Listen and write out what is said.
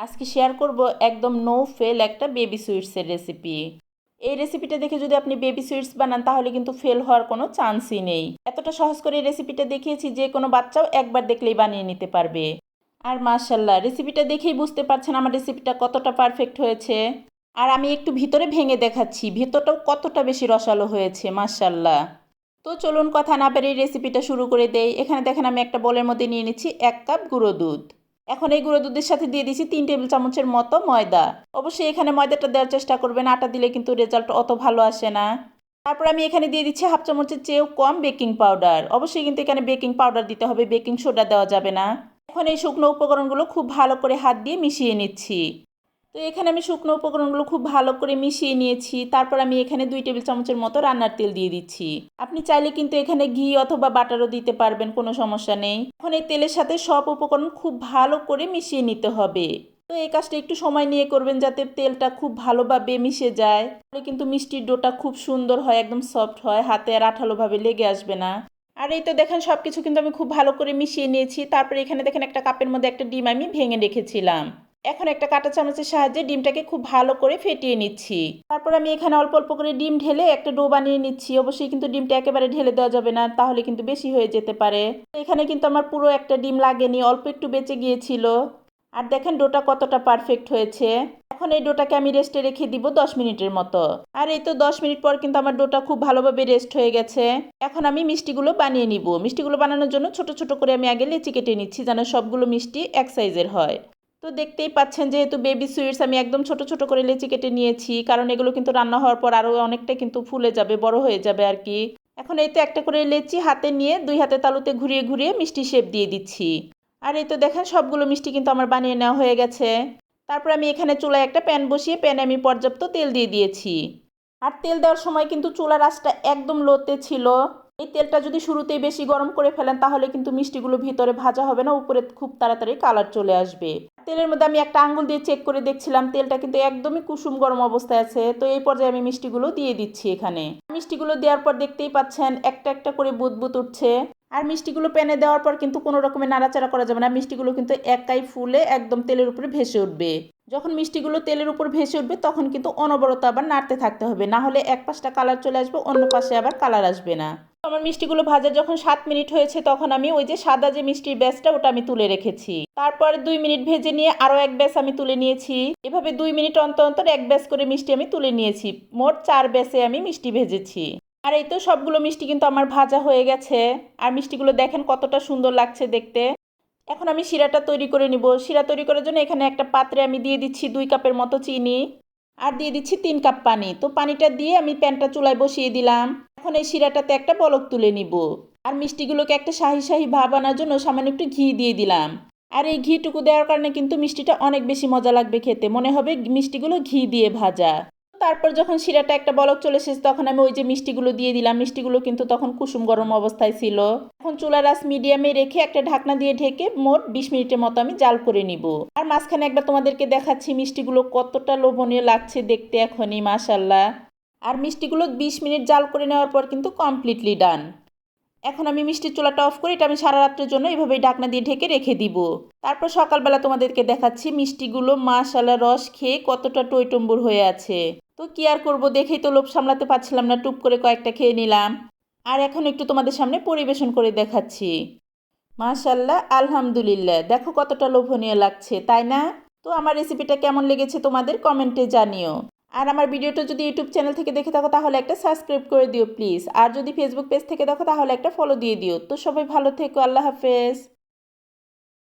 আজকে শেয়ার করব একদম নো ফেল একটা বেবি সুইটসের রেসিপি। এই রেসিপিটা দেখে যদি আপনি বেবি সুইটস বানান তাহলে কিন্তু ফেল হওয়ার কোনো চান্সই নেই। এতটা সহজ করে এই রেসিপিটা দেখিয়েছি যে কোনো বাচ্চাও একবার দেখলেই বানিয়ে নিতে পারবে। আর মাশাল্লাহ, রেসিপিটা দেখেই বুঝতে পারছেন আমার রেসিপিটা কতটা পারফেক্ট হয়েছে। আর আমি একটু ভিতরে ভেঙে দেখাচ্ছি ভেতরটাও কতটা বেশি রসালো হয়েছে মাশাল্লাহ। তো চলুন কথা না বেরিয়ে রেসিপিটা শুরু করে দেই। এখানে দেখেন আমি একটা বোলের মধ্যে নিয়ে নিচ্ছি 1 কাপ গুঁড়ো দুধ। এখন এই গুঁড়ো দুধের সাথে দিয়ে দিচ্ছি 3 টেবিল চামচের মতো ময়দা। অবশ্যই এখানে ময়দাটা দেওয়ার চেষ্টা করবেন, আটা দিলে কিন্তু রেজাল্ট অত ভালো আসে না। তারপর আমি এখানে দিয়ে দিচ্ছি 1/2 চামচের চেয়েও কম বেকিং পাউডার। অবশ্যই কিন্তু এখানে বেকিং পাউডার দিতে হবে, বেকিং সোডা দেওয়া যাবে না। এখন এই শুকনো উপকরণগুলো খুব ভালো করে হাত দিয়ে মিশিয়ে নিচ্ছি। তো এখানে আমি শুকনো উপকরণগুলো খুব ভালো করে মিশিয়ে নিয়েছি। তারপর আমি এখানে 2 টেবিল চামচের মতো রান্নার তেল দিয়ে দিচ্ছি। আপনি চাইলে কিন্তু এখানে ঘি অথবা বাটারও দিতে পারবেন, কোনো সমস্যা নেই। এখন এই তেলের সাথে সব উপকরণ খুব ভালো করে মিশিয়ে নিতে হবে। তো এই কাজটা একটু সময় নিয়ে করবেন যাতে তেলটা খুব ভালোভাবে মিশে যায়, তাহলে কিন্তু মিষ্টির ডোটা খুব সুন্দর হয়, একদম সফট হয়, হাতে আর আঠালোভাবে লেগে আসবে না। আর এই তো দেখেন সব কিছু কিন্তু আমি খুব ভালো করে মিশিয়ে নিয়েছি। তারপরে এখানে দেখেন একটা কাপের মধ্যে একটা ডিম আমি ভেঙে রেখেছিলাম। এখন একটা কাঁটা চামচের সাহায্যে ডিমটাকে খুব ভালো করে ফেটিয়ে নিচ্ছি। তারপর আমি এখানে অল্প অল্প করে ডিম ঢেলে একটা ডো বানিয়ে নিচ্ছি। অবশ্যই কিন্তু ডিমটা একেবারে ঢেলে দেওয়া যাবে না, তাহলে কিন্তু বেশি হয়ে যেতে পারে। এখানে কিন্তু আমার পুরো একটা ডিম লাগেনি, অল্প একটু বেঁচে গিয়েছিল। আর দেখেন ডোটা কতটা পারফেক্ট হয়েছে। এখন এই ডোটাকে আমি রেস্টে রেখে দিব 10 মিনিটের মতো। আর এই তো 10 মিনিট পর কিন্তু আমার ডোটা খুব ভালোভাবে রেস্ট হয়ে গেছে। এখন আমি মিষ্টিগুলো বানিয়ে নিব। মিষ্টিগুলো বানানোর জন্য ছোট ছোট করে আমি আগে লেচি কেটে নিচ্ছি, যেন সবগুলো মিষ্টি এক সাইজের হয়। তো দেখতেই পাচ্ছেন যেহেতু বেবি সুইটস আমি একদম ছোট ছোট করে লেচি কেটে নিয়েছি, কারণ এগুলো কিন্তু রান্না হওয়ার পর আরও অনেকটা কিন্তু ফুলে যাবে, বড় হয়ে যাবে আর কি। এখন এই তো একটা করে লেচি হাতে নিয়ে 2 হাতে তালুতে ঘুরিয়ে ঘুরিয়ে মিষ্টি শেপ দিয়ে দিচ্ছি। আর এই তো দেখেন সবগুলো মিষ্টি কিন্তু আমার বানিয়ে নেওয়া হয়ে গেছে। তারপর আমি এখানে চুলায় একটা প্যান বসিয়ে প্যানে আমি পর্যাপ্ত তেল দিয়ে দিয়েছি। আর তেল দেওয়ার সময় কিন্তু চুলার আঁচটা একদম লোতে ছিল। এই তেলটা যদি শুরুতেই বেশি গরম করে ফেলেন তাহলে কিন্তু মিষ্টিগুলো ভিতরে ভাজা হবে না, উপরে খুব তাড়াতাড়ি কালার চলে আসবে। তেলের মধ্যে আমি একটা আঙ্গুল দিয়ে চেক করে দেখছিলাম তেলটা কিন্তু একদমই কুসুম গরম অবস্থায় আছে। তো এই পর্যায়ে আমি মিষ্টিগুলো দিয়ে দিচ্ছি। এখানে মিষ্টিগুলো দেওয়ার পর দেখতেই পাচ্ছেন একটা একটা করে বুদবুদ উঠছে। আর মিষ্টিগুলো প্যানে দেওয়ার পর কিন্তু কোনো রকমের নাড়াচাড়া করা যাবে না, মিষ্টিগুলো কিন্তু একাই ফুলে একদম তেলের উপরে ভেসে উঠবে। যখন মিষ্টিগুলো তেলের উপর ভেসে উঠবে তখন কিন্তু অনবরত আবার নাড়তে থাকতে হবে, না হলে এক পাশটা কালার চলে আসবে, অন্য পাশে আবার কালার আসবে না। আমার মিষ্টিগুলো ভাজা যখন 7 মিনিট হয়েছে তখন আমি ওই যে সাদা যে মিষ্টির ব্যাসটা ওটা আমি তুলে রেখেছি। তারপরে 2 মিনিট ভেজে নিয়ে আরও এক ব্যাস আমি তুলে নিয়েছি। এভাবে 2 মিনিট অন্তর অন্তর এক ব্যাস করে মিষ্টি আমি তুলে নিয়েছি। মোট 4 ব্যাসে আমি মিষ্টি ভেজেছি। আর এই তো সবগুলো মিষ্টি কিন্তু আমার ভাজা হয়ে গেছে। আর মিষ্টিগুলো দেখেন কতটা সুন্দর লাগছে দেখতে। এখন আমি শিরাটা তৈরি করে নিব। শিরা তৈরি করার জন্য এখানে একটা পাত্রে আমি দিয়ে দিচ্ছি 2 কাপের মতো চিনি। আর দিয়ে দিচ্ছি 3 কাপ পানি। তো পানিটা দিয়ে আমি প্যানটা চুলায় বসিয়ে দিলাম। এখন এই শিরাটাতে একটা বলক তুলে নিব। আর মিষ্টিগুলোকে একটা শাহি শাহি ভাব আনার জন্য সামান্য একটু ঘি দিয়ে দিলাম। আর এই ঘিটুকু দেওয়ার কারণে কিন্তু মিষ্টিটা অনেক বেশি মজা লাগবে খেতে, মনে হবে মিষ্টিগুলো ঘি দিয়ে ভাজা। তারপর যখন শিরাটা একটা বলক চলে এসেছে তখন আমি ওই যে মিষ্টিগুলো দিয়ে দিলাম। মিষ্টিগুলো কিন্তু তখন কুসুম গরম অবস্থায় ছিল। এখন চুলার আঁচ মিডিয়ামে রেখে একটা ঢাকনা দিয়ে ঢেকে মোট 20 মিনিটের মতো আমি জাল করে নিব। আর মাঝখানে একবার তোমাদেরকে দেখাচ্ছি মিষ্টিগুলো কতটা লোভনীয় লাগছে দেখতে এখনই মাশাল্লাহ। আর মিষ্টিগুলো 20 মিনিট জাল করে নেওয়ার পর কিন্তু কমপ্লিটলি ডান। এখন আমি মিষ্টির চুলাটা অফ করে এটা আমি সারা রাত্রের জন্য এভাবেই ঢাকনা দিয়ে ঢেকে রেখে দিব। তারপর সকালবেলা তোমাদেরকে দেখাচ্ছি মিষ্টিগুলো মাশাআল্লাহ রস খেয়ে কতটা টইটম্বুর হয়ে আছে। তো কি আর করব, দেখেই তো লোভ সামলাতে পারছিলাম না, টুপ করে কয়েকটা খেয়ে নিলাম। আর এখন একটু তোমাদের সামনে পরিবেশন করে দেখাচ্ছি। মাশাআল্লাহ, আলহামদুলিল্লাহ, দেখো কতটা লোভনীয় লাগছে, তাই না? তো আমার রেসিপিটা কেমন লেগেছে তোমাদের কমেন্টে জানিও। আর আমার ভিডিওটা যদি ইউটিউব চ্যানেল থেকে দেখে থাকো তাহলে একটা সাবস্ক্রাইব করে দিও প্লিজ। আর যদি ফেসবুক পেজ থেকে দেখো তাহলে একটা ফলো দিয়ে দিও। তো সবাই ভালো থেকো, আল্লাহ হাফেজ।